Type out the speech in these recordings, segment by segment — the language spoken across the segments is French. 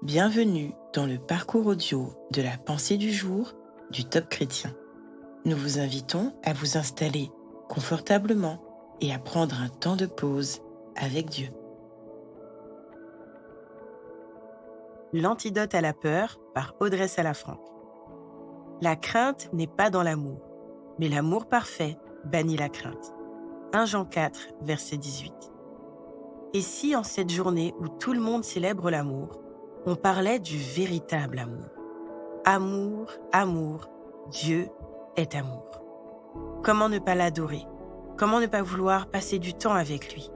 Bienvenue dans le parcours audio de la pensée du jour du Top Chrétien. Nous vous invitons à vous installer confortablement et à prendre un temps de pause avec Dieu. L'antidote à la peur par Audrey Salafranc. La crainte n'est pas dans l'amour, mais l'amour parfait bannit la crainte. 1 Jean 4, verset 18. Et si en cette journée où tout le monde célèbre l'amour, on parlait du véritable amour? Amour, amour, Dieu est amour. Comment ne pas l'adorer? Comment ne pas vouloir passer du temps avec lui?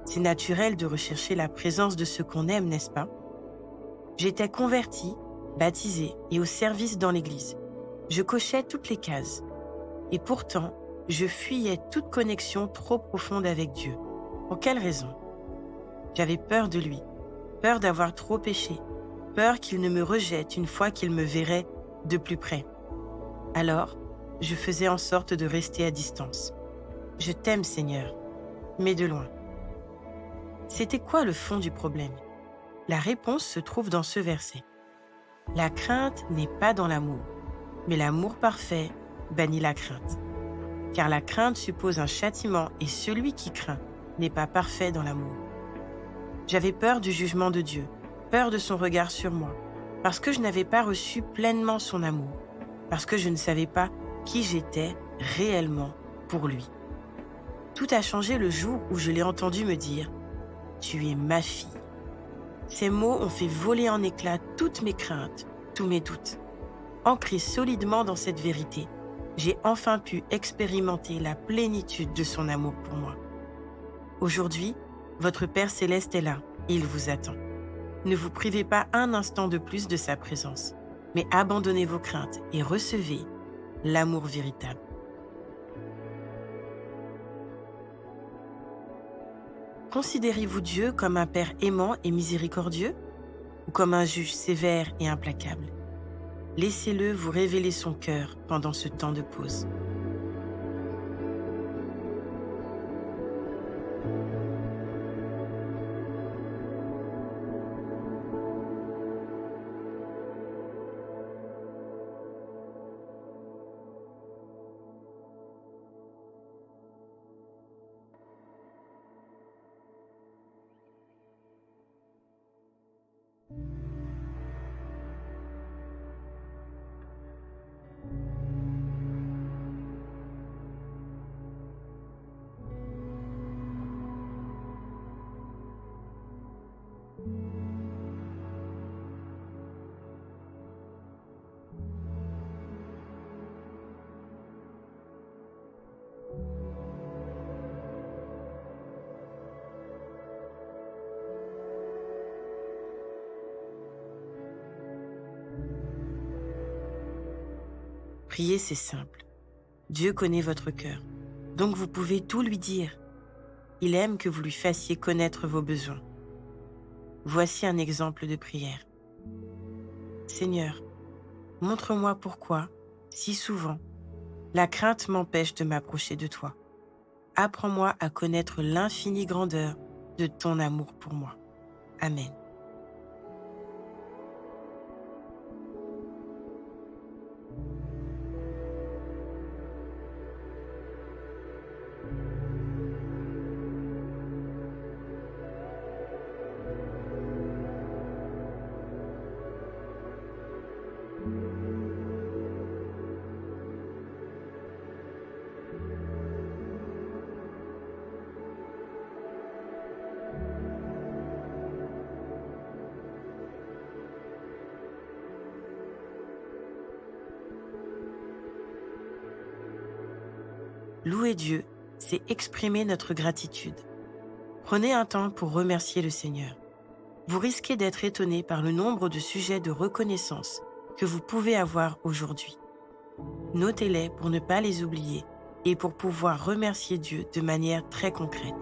C'est naturel de rechercher la présence de ce qu'on aime, n'est-ce pas? J'étais convertie, baptisée et au service dans l'Église. Je cochais toutes les cases. Et pourtant, je fuyais toute connexion trop profonde avec Dieu. Pour quelle raison? J'avais peur de lui, peur d'avoir trop péché, peur qu'il ne me rejette une fois qu'il me verrait de plus près. Alors, je faisais en sorte de rester à distance. Je t'aime, Seigneur, mais de loin. C'était quoi le fond du problème? La réponse se trouve dans ce verset. La crainte n'est pas dans l'amour, mais l'amour parfait bannit la crainte. Car la crainte suppose un châtiment et celui qui craint n'est pas parfait dans l'amour. J'avais peur du jugement de Dieu, peur de son regard sur moi, parce que je n'avais pas reçu pleinement son amour, parce que je ne savais pas qui j'étais réellement pour lui. Tout a changé le jour où je l'ai entendu me dire « Tu es ma fille ». Ces mots ont fait voler en éclats toutes mes craintes, tous mes doutes. Ancré solidement dans cette vérité, j'ai enfin pu expérimenter la plénitude de son amour pour moi. Aujourd'hui, votre Père Céleste est là et il vous attend. Ne vous privez pas un instant de plus de sa présence, mais abandonnez vos craintes et recevez l'amour véritable. Considérez-vous Dieu comme un Père aimant et miséricordieux ou comme un juge sévère et implacable? Laissez-le vous révéler son cœur pendant ce temps de pause. Prier, c'est simple. Dieu connaît votre cœur, donc vous pouvez tout lui dire. Il aime que vous lui fassiez connaître vos besoins. Voici un exemple de prière. Seigneur, montre-moi pourquoi, si souvent, la crainte m'empêche de m'approcher de toi. Apprends-moi à connaître l'infinie grandeur de ton amour pour moi. Amen. Louer Dieu, c'est exprimer notre gratitude. Prenez un temps pour remercier le Seigneur. Vous risquez d'être étonné par le nombre de sujets de reconnaissance que vous pouvez avoir aujourd'hui. Notez-les pour ne pas les oublier et pour pouvoir remercier Dieu de manière très concrète.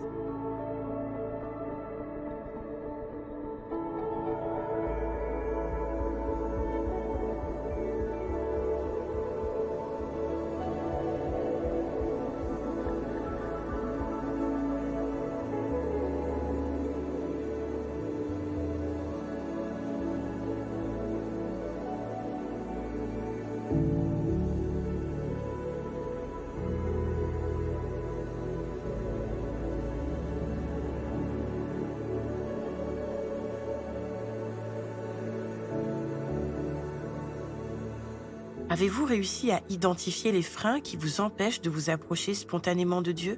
Avez-vous réussi à identifier les freins qui vous empêchent de vous approcher spontanément de Dieu?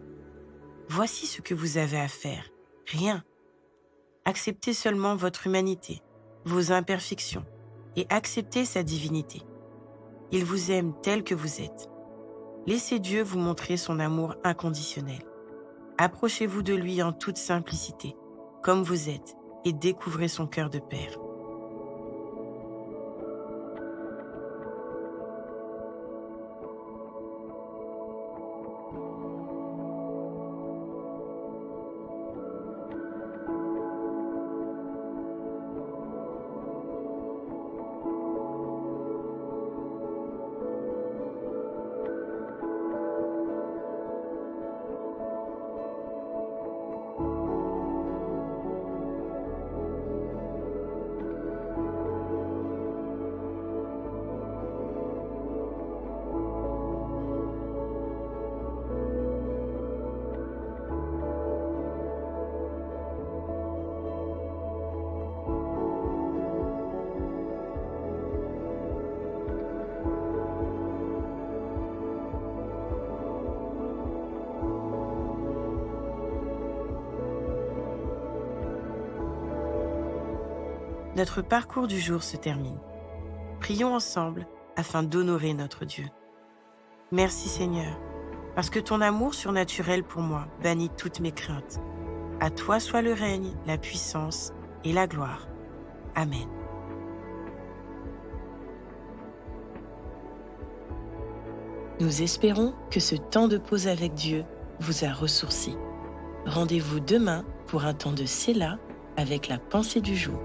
Voici ce que vous avez à faire. Rien. Acceptez seulement votre humanité, vos imperfections, et acceptez sa divinité. Il vous aime tel que vous êtes. Laissez Dieu vous montrer son amour inconditionnel. Approchez-vous de lui en toute simplicité, comme vous êtes, et découvrez son cœur de Père. Notre parcours du jour se termine. Prions ensemble afin d'honorer notre Dieu. Merci Seigneur, parce que ton amour surnaturel pour moi bannit toutes mes craintes. À toi soit le règne, la puissance et la gloire. Amen. Nous espérons que ce temps de pause avec Dieu vous a ressourci. Rendez-vous demain pour un temps de Séla avec la pensée du jour.